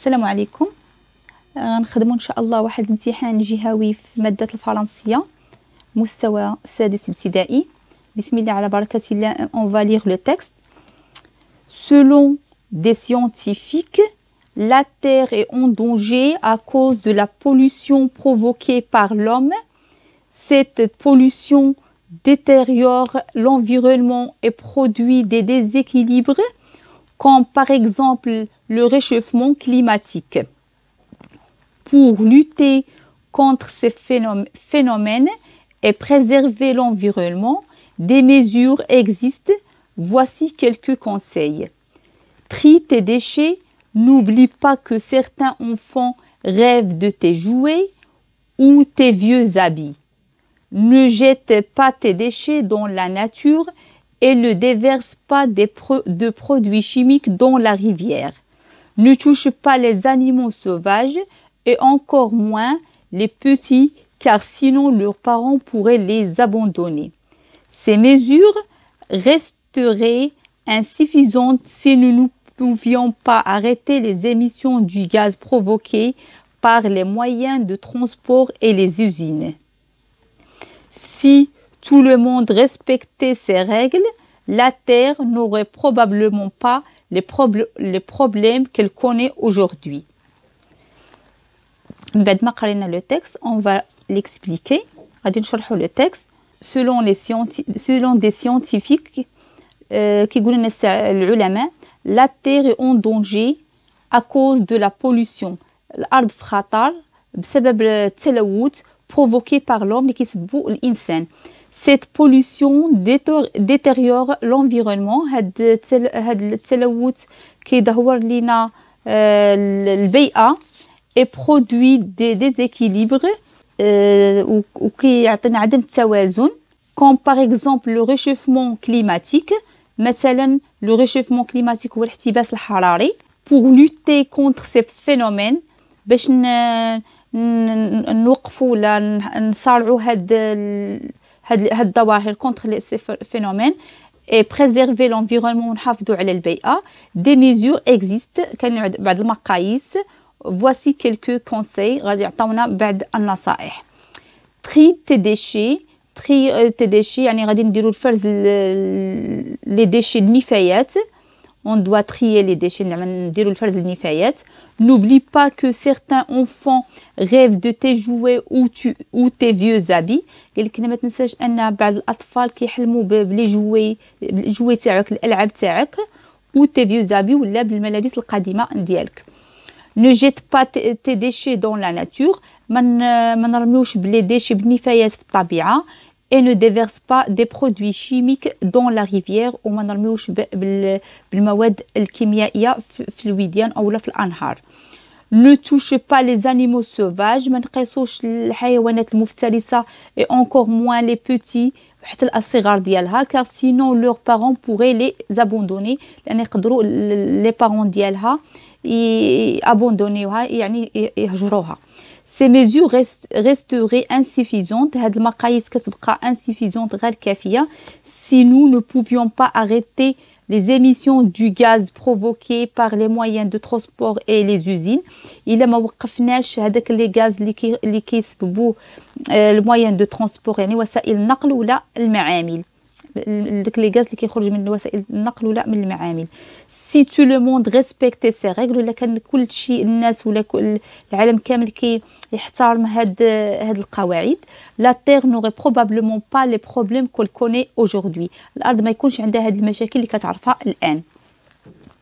السلام عليكم. غنخدموا ان شاء الله واحد الامتحان جهوي في ماده الفرنسيه مستوى السادس ابتدائي. بسم الله على بركه الله. On va lire le texte. Selon des scientifiques, la Terre est en danger à cause de la pollution provoquée par l'homme. Cette pollution détériore l'environnement et produit des déséquilibres, comme par exemple le réchauffement climatique. Pour lutter contre ces phénomènes et préserver l'environnement, des mesures existent. Voici quelques conseils. Trie tes déchets. N'oublie pas que certains enfants rêvent de tes jouets ou tes vieux habits. Ne jette pas tes déchets dans la nature et ne déverse pas de produits chimiques dans la rivière. Ne touche pas les animaux sauvages et encore moins les petits, car sinon leurs parents pourraient les abandonner. Ces mesures resteraient insuffisantes si nous ne pouvions pas arrêter les émissions du gaz provoquées par les moyens de transport et les usines. Si tout le monde respectait ces règles, la Terre n'aurait probablement pas les problèmes qu'elle connaît aujourd'hui. بعد ما قرينا le texte, on va l'expliquer. غادي نشرحوا le texte. Selon des scientifiques كيقولوا لنا العلماء, la Terre est en danger à cause de la pollution. الأرض في خطر بسبب التلوث provoqué par l'homme اللي كيسببو الإنسان. Cette pollution détériore l'environnement. هاد التلوث كيدهور لينا البيئة et produit des déséquilibres وكيعطينا عدم التوازن, comme par exemple le réchauffement climatique. مثلا le réchauffement climatique هو الاحتباس الحراري. Pour lutter contre ces phénomènes, باش نوقفوا ولا نصارعوا هاد الظواهر contre ces phénomènes et préserver l'environnement ونحافظوا على البيئة. Des mesures existent. كاين بعض المقاييس. Voici quelques conseils. غادي يعطونا بعض النصائح. Trie tes déchets. Trie tes déchets يعني غادي نديروا الفرز les déchets النفايات. On doit trier les déchets. نديروا الفرز النفايات. N'oublie pas que certains enfants rêvent de tes jouets ou tes vieux habits. قال لك ما تنساش ان بعض الاطفال كيحلموا بلي جوي تاعك, الالعاب تاعك, ou tes vieux habits ولا بالملابس القديمه ديالك. Ne jette pas tes déchets dans la nature. ما نرميوش بلي ديشي بالنفايات في الطبيعه. Et ne déverse pas des produits chimiques dans la rivière. وما نرميوش بالمواد الكيميائيه في الوديان او في الانهار. Ne touche pas les animaux sauvages. ما نقيسوش الحيوانات المفترسه et encore moins les petits, حتى الصغار ديالها, car sinon leurs parents pourraient les abandonner. لان يقدروا les parents ديالها abandonner يعني يهجروها. Ces mesures resteraient insuffisantes. هاد المقاييس كتبقى insuffisantes غير كافيه si nous ne pouvions pas arrêter les émissions du gaz provoquées par les moyens de transport et les usines. إلا ما وقفناش هذاك لي غاز اللي كيسببوا الموين دو ترونسبور يعني وسائل النقل ولا المعامل. داك لي غاز اللي كيخرج من وسائل النقل ولا من المعامل. Si tout le monde respectait ces règles, ولا كان كل شيء الناس ولا العالم كامل يحترم هاد القواعد, la Terre n'aurait probablement pas les problèmes qu'on connaît aujourd'hui. الأرض ما يكونش عندها هاد المشاكل اللي كتعرفها الآن.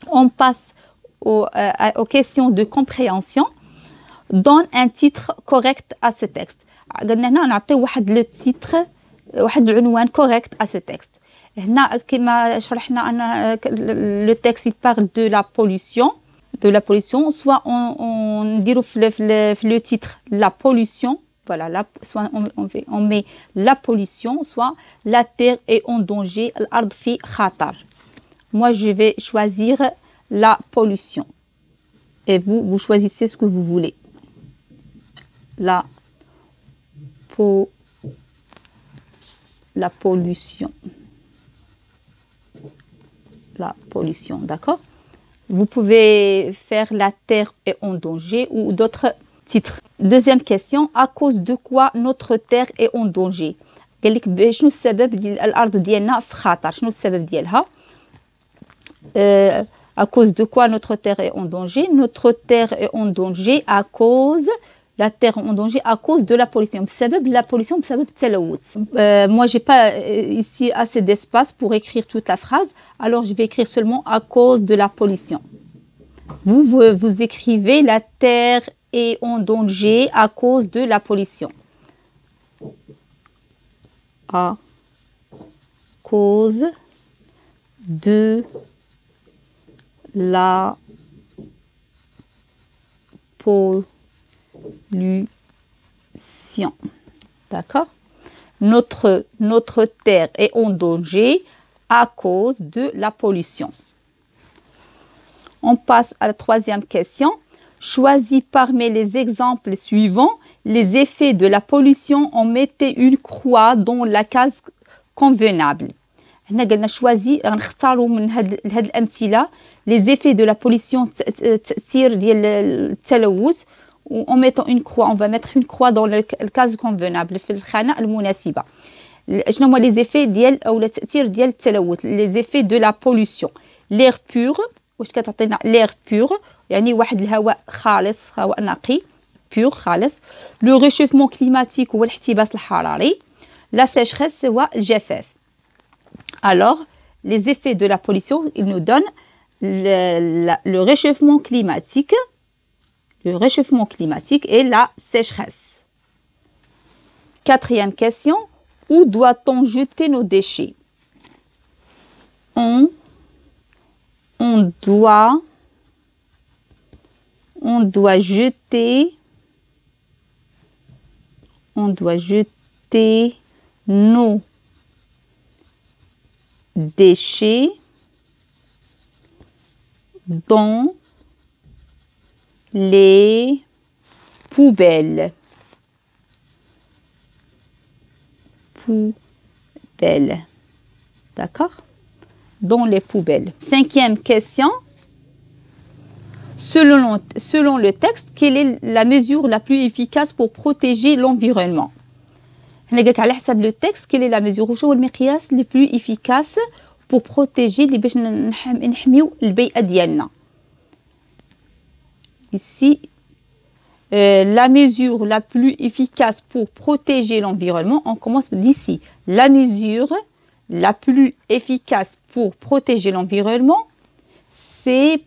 On passe aux questions de compréhension. Donne un titre correct à ce texte. قلنا هنا نعطيو واحد لو تيتر, واحد العنوان correct à ce texte. هنا كما شرحنا أن le texte il parle de la pollution, soit on نديرو في le titre la pollution, voilà, soit on met la pollution, soit la terre est en danger, الأرض في خطر. Moi je vais choisir la pollution et vous choisissez ce que vous voulez. La pollution. La pollution, d'accord. Vous pouvez faire la terre est en danger ou d'autres titres. Deuxième question, à cause de quoi notre terre est en danger? قال لك شنو السبب ديال الارض ديالنا في خطر؟ شنو السبب ديالها؟ À cause de quoi notre terre est en danger? Notre terre est en danger à cause à cause de la pollution. بسبب la pollution, بسبب التلوث. Moi, j'ai pas ici assez d'espace pour écrire toute la phrase, alors je vais écrire seulement à cause de la pollution. Vous écrivez la terre est en danger à cause de la pollution. À cause de la pollution. D'accord? Notre terre est en danger à cause de la pollution. On passe à la troisième question. Choisis parmi les exemples suivants les effets de la pollution en mettant une croix dans la case convenable. هنا قلنا choisi غنختاروا من هاد الأمثلة les effets de la pollution تأثير ديال التلوث و en mettant une croix, on va mettre une croix dans le case convenable في الخانة المناسبة. شنو هما les effets ديال أو التأثير ديال التلوث؟ les effets de la pollution. l'air pur واش كتعطينا l'air pur يعني واحد الهواء خالص هواء نقي pur خالص. le réchauffement climatique هو الاحتباس الحراري. la sécheresse هو الجفاف. Alors, les effets de la pollution, ils nous donnent le réchauffement climatique et la sécheresse. Quatrième question, où doit-on jeter nos déchets? On doit jeter nos déchets dans les poubelles. D'accord? Dans les poubelles. Cinquième question. Selon le texte, quelle est la mesure la plus efficace pour protéger l'environnement? هنا قالك على حسب لو تكست كاين لا ميزور وشو هو المقياس لي بلو افيكاس بور بروتيجي اللي باش نحميو البيئه ديالنا. ici la mesure la plus efficace pour protéger l'environnement, on commence d'ici. La mesure la plus efficace pour protéger l'environnement, c'est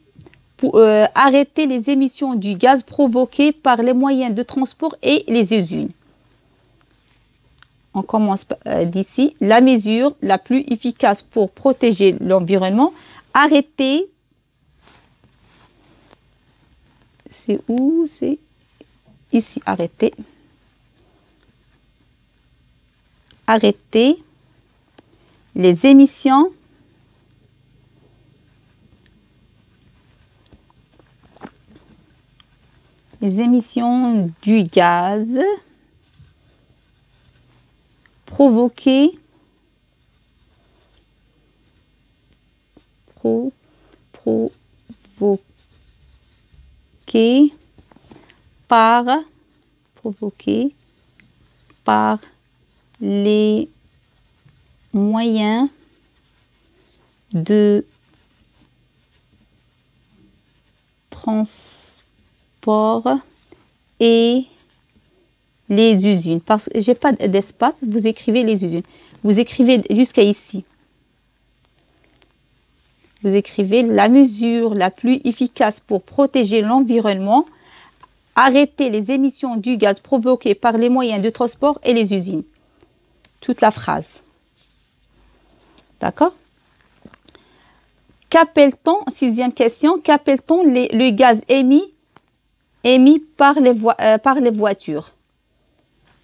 pour arrêter les émissions du gaz provoquées par les moyens de transport et les usines. On commence d'ici. La mesure la plus efficace pour protéger l'environnement, arrêter. C'est où? C'est ici. Arrêter. Arrêter les émissions du gaz provoqué par les moyens de transport et les usines. Parce que j'ai pas d'espace, vous écrivez les usines. Vous écrivez jusqu'à ici. Vous écrivez la mesure la plus efficace pour protéger l'environnement, arrêter les émissions du gaz provoquées par les moyens de transport et les usines. Toute la phrase. D'accord? Qu'appelle-t-on, sixième question, qu'appelle-t-on le gaz émis par les voitures?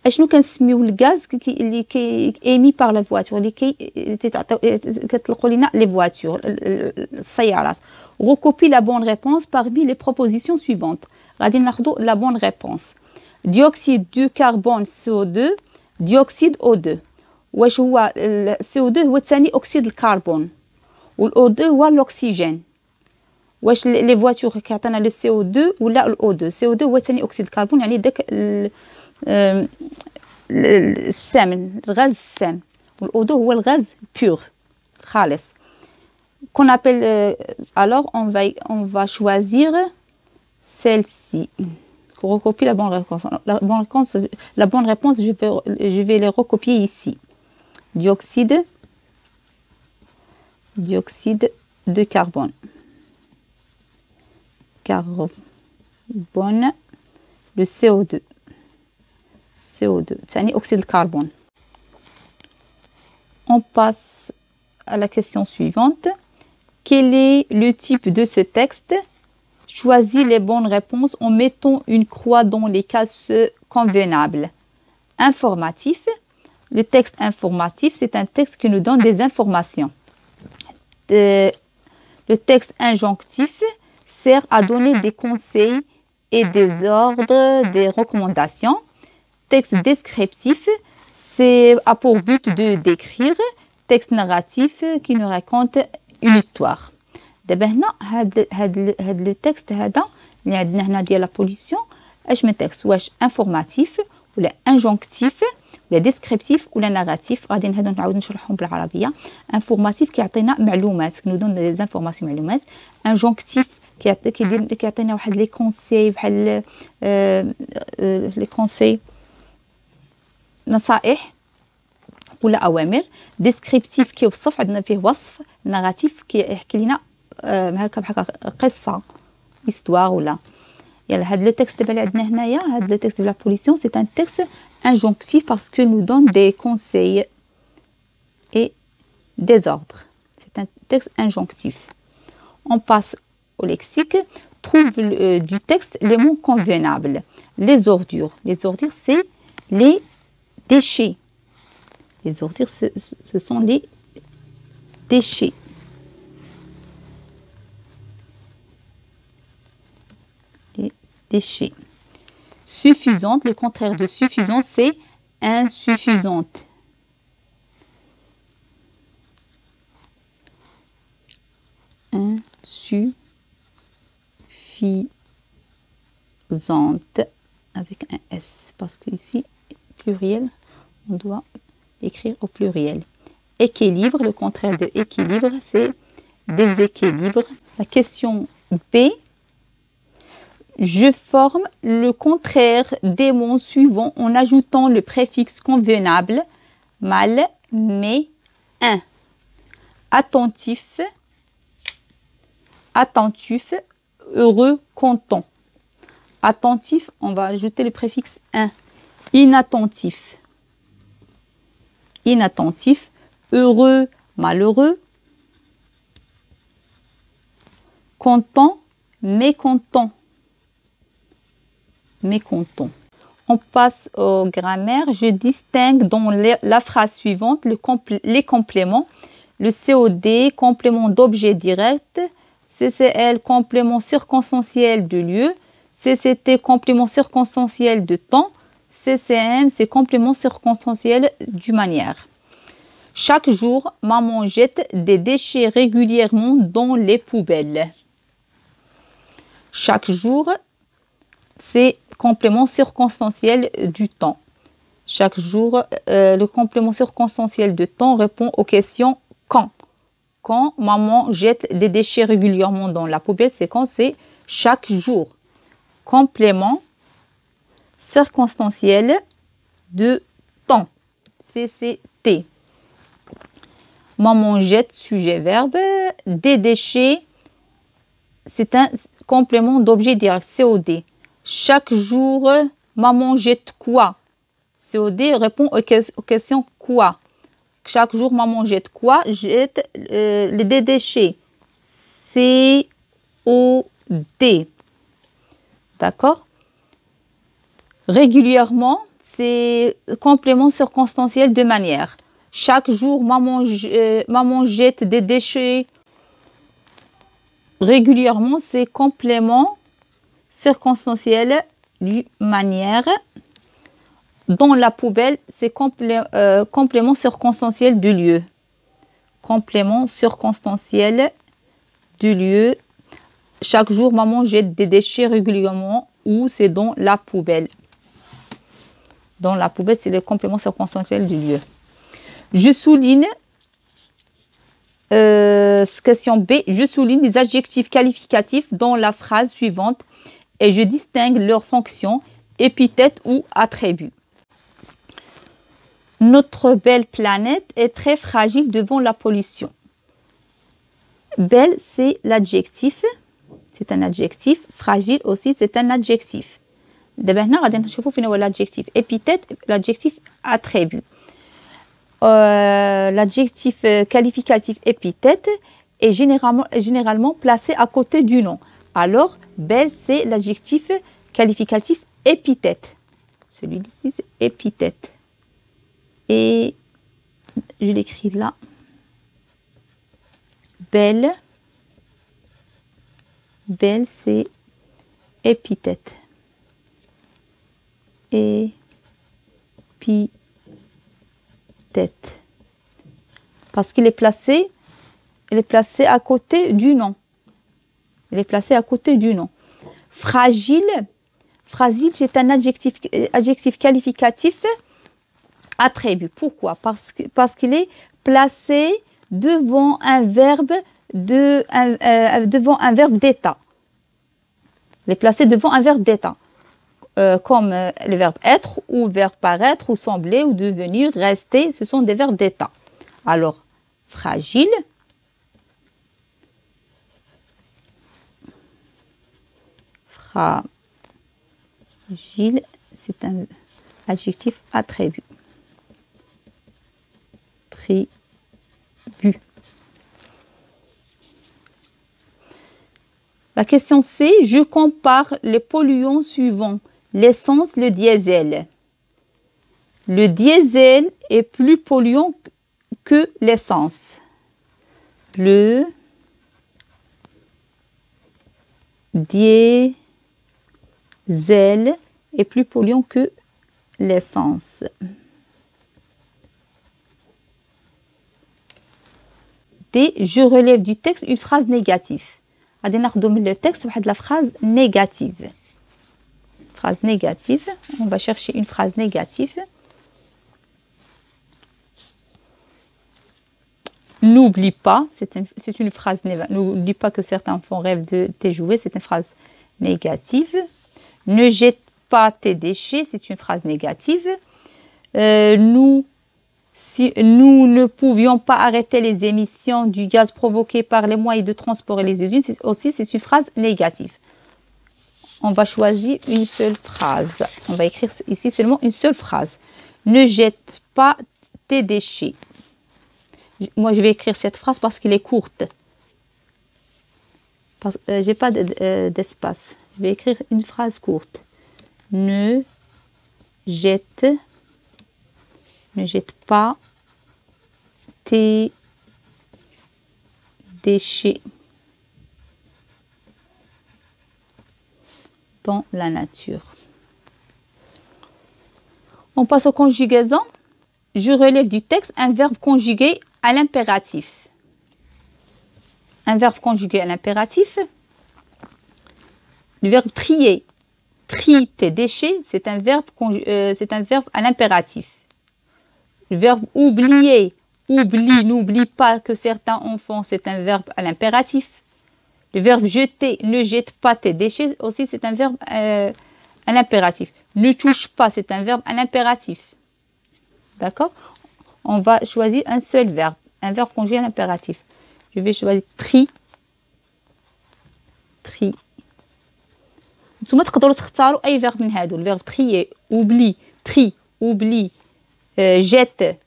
اشنو كنسميو الغاز اللي كيمي بار لا فواتور اللي كتطلقوا لنا لي فواتور السيارات. Recopie la bonne réponse parmi les propositions suivantes. غادي ناخذوا la bonne réponse. dioxyde de carbone CO2, dioxyde O2. واش هو CO2 هو ثاني اكسيد الكربون والO2 هو الاكسجين واش لي فواتور كيعطينا لو سي او 2 ولا الاو 2. سي او 2 هو ثاني اكسيد الكربون، يعني داك السام، الغاز السام. والاو 2 هو الغاز بيور خالص. qu'on appelle alors on va choisir celle-ci. Pour recopier la bonne réponse. La bonne réponse, je vais les recopier ici. Dioxyde de carbone. Carbone, le CO2. CO2, c'est un oxyde de carbone. On passe à la question suivante. Quel est le type de ce texte? Choisis les bonnes réponses en mettant une croix dans les cases convenables. Informatif. Le texte informatif, c'est un texte qui nous donne des informations. Le texte injonctif sert à donner des conseils et des ordres, des recommandations. Texte descriptif, c'est a pour but de décrire. Texte narratif qui nous raconte une histoire. دابا هنا هاد لو تكست هذا اللي عندنا هنا ديال لا بوليسيون، اش من تكست؟ واش انفورماتيف ولا انجونكتيف ولا ديسكريبتيف ولا ناراتيف؟ غادي هادو نعاود نشرحهم بالعربيه. انفورماتيف كيعطينا معلومات، كنودون دي زانفورماسيون معلومات. انجونكتيف كيعطينا واحد لي كونساي، بحال لي كونساي نصائح ولا اوامر. ديسكريبتيف كيوصف، عندنا فيه وصف. ناراتيف كيحكي لنا هكا بحال قصه histoire ولا. يلا هاد لو تكست دابا اللي عندنا هنايا، هاد لو تكست ديال لا بوليسيون سي ان تكست injonctif parce que nous donne des conseils et des ordres. C'est un texte injonctif. On passe au lexique. Trouve du texte les mots convenables. Les ordures. Les ordures, c'est les déchets. Les ordures, ce sont les déchets. Les déchets. Suffisante, le contraire de suffisante, c'est insuffisante. Insuffisante avec un S, parce que ici, pluriel, on doit écrire au pluriel. Équilibre, le contraire de équilibre, c'est déséquilibre. La question B. Je forme le contraire des mots suivants en ajoutant le préfixe convenable, mal, mais, un. Attentif, heureux, content. Attentif, on va ajouter le préfixe un. Inattentif, heureux, malheureux. Content, mécontent. On passe aux grammaires. Je distingue dans la phrase suivante les compléments. Le COD, complément d'objet direct. CCL, complément circonstanciel de lieu. CCT, complément circonstanciel de temps. CCM, c'est complément circonstanciel du manière. Chaque jour, maman jette des déchets régulièrement dans les poubelles. Chaque jour, c'est complément circonstanciel du temps. Chaque jour, le complément circonstanciel de temps répond aux questions quand. Quand maman jette des déchets régulièrement dans la poubelle, c'est quand? C'est chaque jour. Complément circonstanciel de temps. CCT. Maman jette, sujet, verbe. Des déchets, c'est un complément d'objet direct. COD. Chaque jour, maman jette quoi? COD répond aux questions quoi. Chaque jour, maman jette quoi? Jette des déchets. COD. D'accord? Régulièrement, c'est complément circonstanciel de manière. Chaque jour, maman jette des déchets. Régulièrement, c'est complément circonstanciel du manière. Dans la poubelle, c'est complément circonstanciel du lieu. Complément circonstanciel du lieu. chaque jour, maman jette des déchets régulièrement ou c'est dans la poubelle. Dans la poubelle, c'est le complément circonstanciel du lieu. Je souligne, question B, je souligne les adjectifs qualificatifs dans la phrase suivante et je distingue leurs fonctions, épithètes ou attributs. Notre belle planète est très fragile devant la pollution. Belle, c'est l'adjectif. C'est un adjectif. Fragile aussi, c'est un adjectif. D'abord, on va voir l'adjectif épithète, l'adjectif attribut. L'adjectif qualificatif épithète est généralement placé à côté du nom. Alors, belle, c'est l'adjectif qualificatif épithète. Celui-ci, c'est épithète. Et je l'écris là. Belle. Belle, c'est épithète. Épithète. Parce qu'il est placé, à côté du nom. Il est placé à côté du nom. Fragile. Fragile, c'est un adjectif qualificatif attribut. Pourquoi? Parce qu'il est placé devant un verbe d'état. Il est placé devant un verbe d'état. Comme le verbe être ou le verbe paraître ou sembler ou devenir, rester, ce sont des verbes d'état. Alors, fragile. Fragile, c'est un adjectif attribut. La question C, je compare les polluants suivants. L'essence, le diesel. Le diesel est plus polluant que l'essence. Le diesel est plus polluant que l'essence. D, je relève du texte une phrase négative. غادي ناخذوا من le texte واحد la phrase négative. Phrase négative. On va chercher une phrase négative. N'oublie pas, c'est une phrase négative. N'oublie pas que certains enfants rêvent de tes jouets, c'est une phrase négative. Ne jette pas tes déchets, c'est une phrase négative. Si nous ne pouvions pas arrêter les émissions du gaz provoquées par les moyens de transport et les usines, c'est une phrase négative. On va choisir une seule phrase. On va écrire ici seulement une seule phrase. Ne jette pas tes déchets. Moi, je vais écrire cette phrase parce qu'elle est courte. Je n'ai pas d'espace. Je vais écrire une phrase courte. Ne jette pas tes déchets dans la nature. On passe aux conjugaisons. Je relève du texte un verbe conjugué à l'impératif. Un verbe conjugué à l'impératif. Le verbe trier. Trie tes déchets, c'est un verbe à l'impératif. Le verbe oublier. Oublie, n'oublie pas que certains enfants, c'est un verbe à l'impératif. Le verbe jeter, ne jette pas tes déchets, aussi c'est un verbe à l'impératif. Ne touche pas, c'est un verbe à l'impératif. D'accord? On va choisir un seul verbe, un verbe conjugué à l'impératif. Je vais choisir tri. Tri. نتوما تقدروا تختاروا اي verbe من هادو. Le verbe trier, oublie, tri, oublie, jette,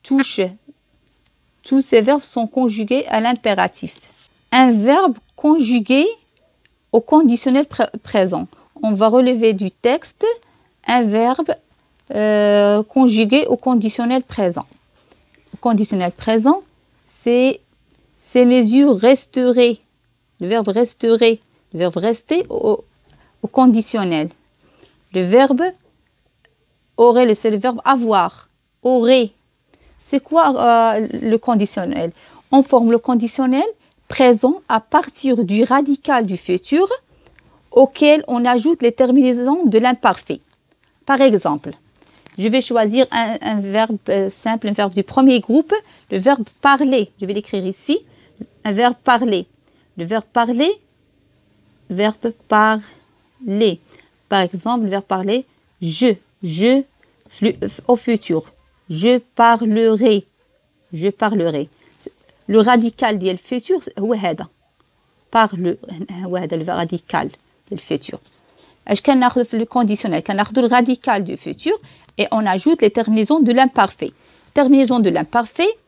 touche. Tous ces verbes sont conjugués à l'impératif. Un verbe conjugué au conditionnel présent. On va relever du texte un verbe conjugué au conditionnel présent. Le conditionnel présent, c'est ces mesures resteraient. Le verbe resterait. Le verbe rester au conditionnel. Le verbe aurait, c'est le verbe avoir. Aurait. C'est quoi le conditionnel? On forme le conditionnel présent à partir du radical du futur auquel on ajoute les terminaisons de l'imparfait. Par exemple, je vais choisir un verbe simple, un verbe du premier groupe, le verbe parler. Je vais l'écrire ici, un verbe parler. Le verbe parler, verbe parler. Par exemple, le verbe parler, je au futur. Je parlerai. Je parlerai. Le radical ديال futur هو هذا. Parle هو هذا le radical du futur. اش كناخذ في le conditionnel كناخذ le radical du futur et on ajoute les terminaisons de l'imparfait. Terminaison de l'imparfait.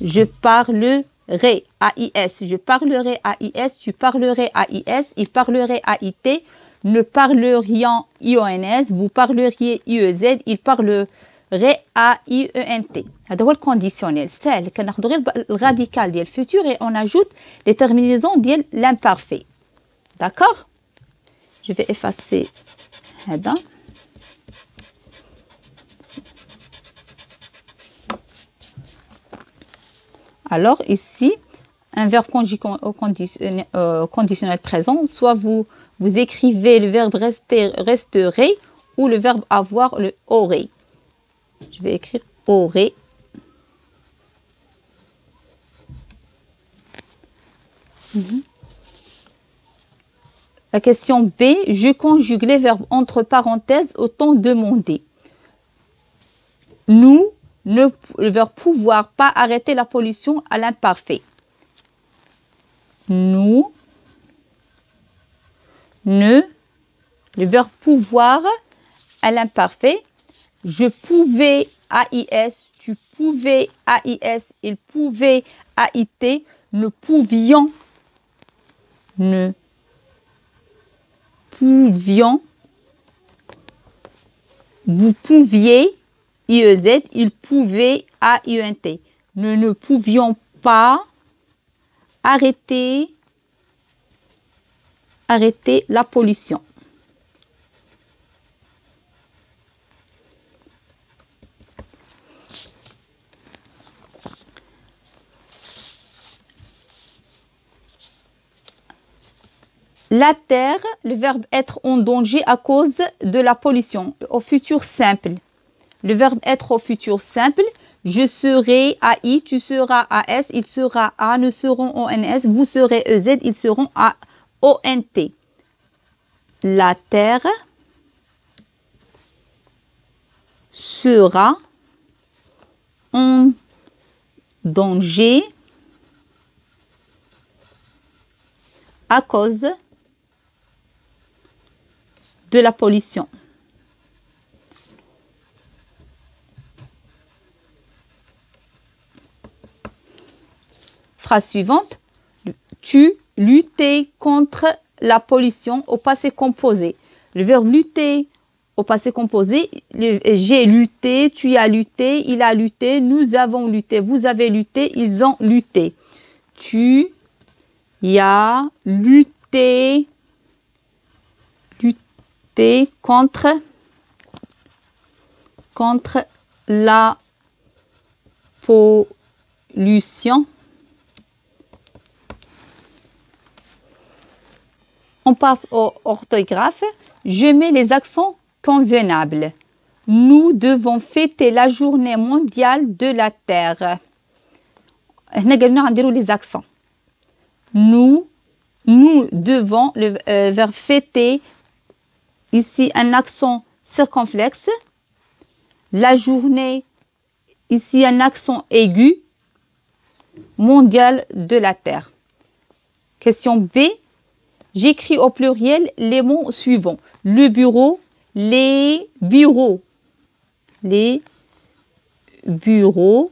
Je parlerai AIS, je parlerai AIS, tu parlerais AIS, il parlerait AIT, ne parlerions IONS, vous parleriez IEZ, il parlerait AIENT. C'est le conditionnel. C'est le radical du futur et on ajoute les terminaisons de l'imparfait. D'accord? Je vais effacer ça. Alors ici, un verbe conditionnel présent, soit vous écrivez le verbe resterait ou le verbe avoir, le aurait. Je vais écrire aurait. La question B, je conjugue les verbes entre parenthèses au temps demandé. Nous, le verbe pouvoir, pas arrêter la pollution à l'imparfait. Nous, le verbe pouvoir à l'imparfait. Je pouvais AIS, tu pouvais AIS, il pouvait AIT, nous pouvions, vous pouviez IEZ, il pouvait AIENT. Nous ne pouvions pas arrêter la pollution. La terre, le verbe être en danger à cause de la pollution, au futur simple. Le verbe être au futur simple, je serai AI, tu seras AS, il sera A, nous serons ONS, vous serez EZ, ils seront ONT. La terre sera en danger à cause de la pollution. Phrase suivante. Tu luttais contre la pollution au passé composé. Le verbe lutter au passé composé, j'ai lutté, tu as lutté, il a lutté, nous avons lutté, vous avez lutté, ils ont lutté. Tu as lutté, contre la pollution. On passe au orthographe. Je mets les accents convenables. Nous devons fêter la journée mondiale de la Terre. هنا قلنا غنديروا les accents. Nous devons, le verbe fêter, ici un accent circonflexe. La journée, ici un accent aigu. Mondiale de la Terre. Question B. J'écris au pluriel les mots suivants. Le bureau, les bureaux. Les bureaux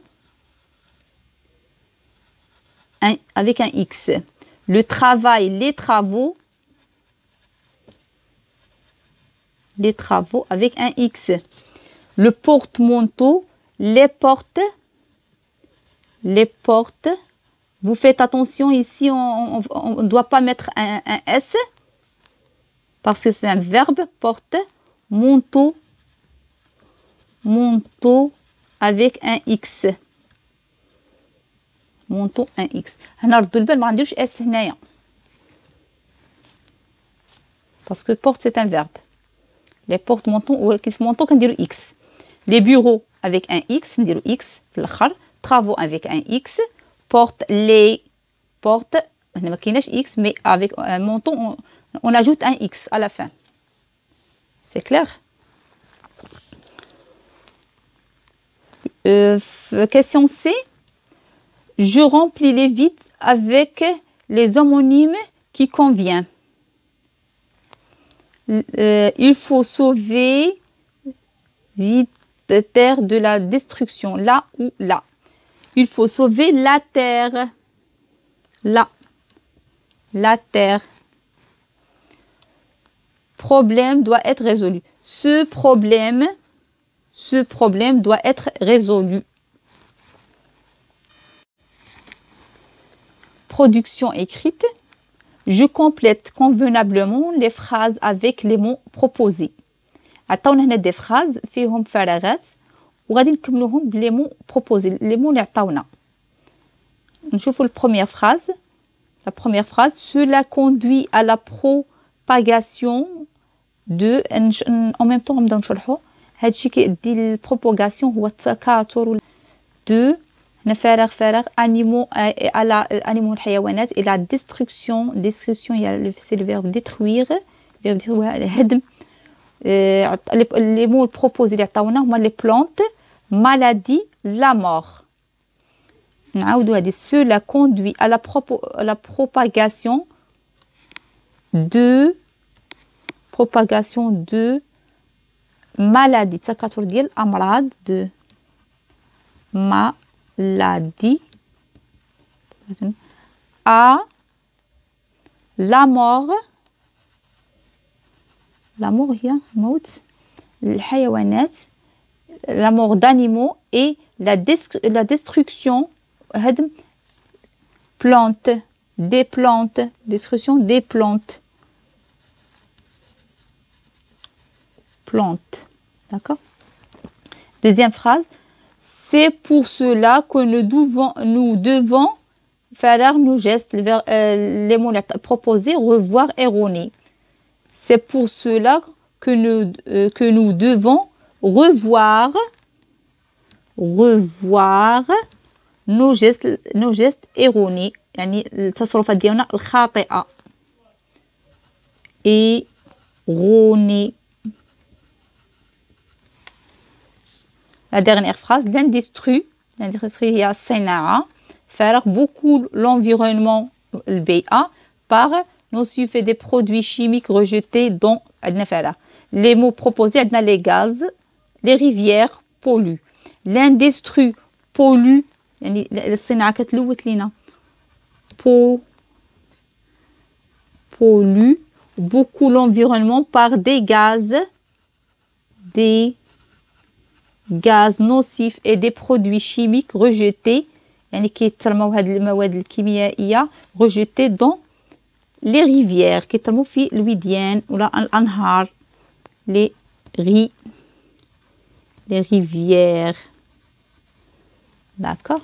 avec un X. Le travail, les travaux. Les travaux avec un X. Le porte-manteau, les portes. Les portes. Vous faites attention ici, on ne doit pas mettre un S. Parce que c'est un verbe, porte, manteau. Manteau avec un X. مونطون ان اكس. هنا ردوا البال ما غنديروش اس هنايا باسكو بورت سي ان فيرب. لي بورت مونطون كيف مونطون كنديرو اكس. لي بيرو افيك ان اكس نديرو اكس في الاخر. travaux avec un x. porte les porte هنا ما كايناش x mais avec un montant on ajoute un x à la fin. C'est clair? Question C. Je remplis les vides avec les homonymes qui conviennent. Il faut sauver vite terre de la destruction, là ou là. Il faut sauver la terre, là, la terre. Problème doit être résolu. Ce problème doit être résolu. Production écrite. Je complète convenablement les phrases avec les mots proposés. عطاونا هنا دي phrases فيهم فراغات وغادي نكملوهم بلي مو بروبوزي لي مو اللي عطاونا. نشوفوا البروميير فراز. La première phrase, cela conduit à la propagation de en même temps نبداو نشرحوا هادشي كيدي البروباغاسيون هو التكاثر de هنا فراغ animaux على animaux الحيوانات et la destruction هي c'est le verbe détruire هو الهدم. les mots proposés اللي عطاونا هما les plantes, maladie, la mort. نعاودو هادي cela conduit à la propagation de maladie تكاثر ديال الأمراض de maladie à la mort هي موت الحيوانات la mort d'animaux et la destruction هدم destruction des plantes. D'accord. Deuxième phrase. C'est pour cela que nous devons faire nos gestes, les mots proposés, revoir, erronés. C'est pour cela que nous devons revoir nos gestes erronés. يعني التصرفات ديالنا الخاطئة. erronés. La dernière phrase, l'industrie هي الصناعة فرق beaucoup l'environnement البيئة par nocifs et des produits chimiques rejetés dans les mots proposés عندنا les gaz, les rivières polluent. L'industrie pollue يعني الصناعة كتلوث لينا pollue beaucoup l'environnement par des gaz nocifs et des produits chimiques rejetés يعني كيترموا هاد المواد الكيميائية rejetés dans les rivières كيترموا في الوديان ولا الأنهار les rivières. D'accord.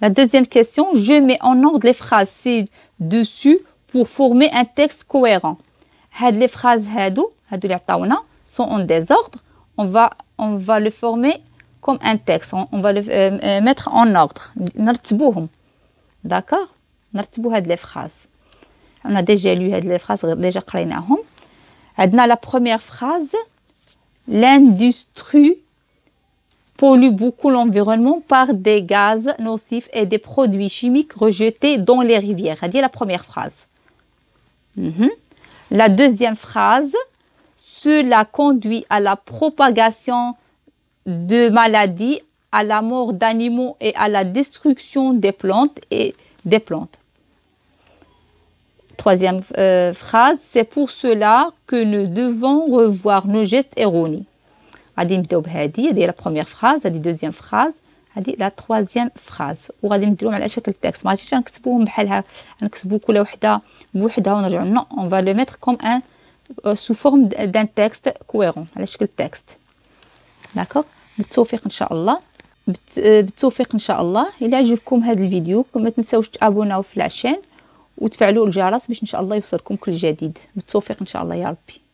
La deuxième question, je mets en ordre les phrases ci-dessus pour former un texte cohérent. Les phrases هادو اللي عطاونا sont en désordre. On va le former comme un texte. On va le mettre en ordre. نرتبوهم. D'accord. نرتبو هاد les phrases. On a déjà lu هاد les phrases déjà قريناهم. عندنا la première phrase. L'industrie pollue beaucoup l'environnement par des gaz nocifs et des produits chimiques rejetés dans les rivières. C'est la première phrase. La deuxième phrase, cela conduit à la propagation de maladies, à la mort d'animaux et à la destruction des plantes. Troisième phrase, c'est pour cela que nous devons revoir nos gestes erronés. غادي نبداو بهذه هذه لا بروميير فراز هذه دوزيام فراز هذه لا تروازيام فراز وغادي نديروهم على شكل تكست ما غاديش نكتبوهم بحالها نكتبوا كل وحده بوحدها ونرجعوا نو اون فا لو ميتر كوم ان سو فورم دان تكست كويرون على شكل تكست. داكوغ بالتوفيق ان شاء الله. بالتوفيق ان شاء الله. الى عجبكم هذا الفيديو ما تنساوش تابوناو في العشان وتفعلوا الجرس باش ان شاء الله يوصلكم كل جديد. بالتوفيق ان شاء الله يا ربي.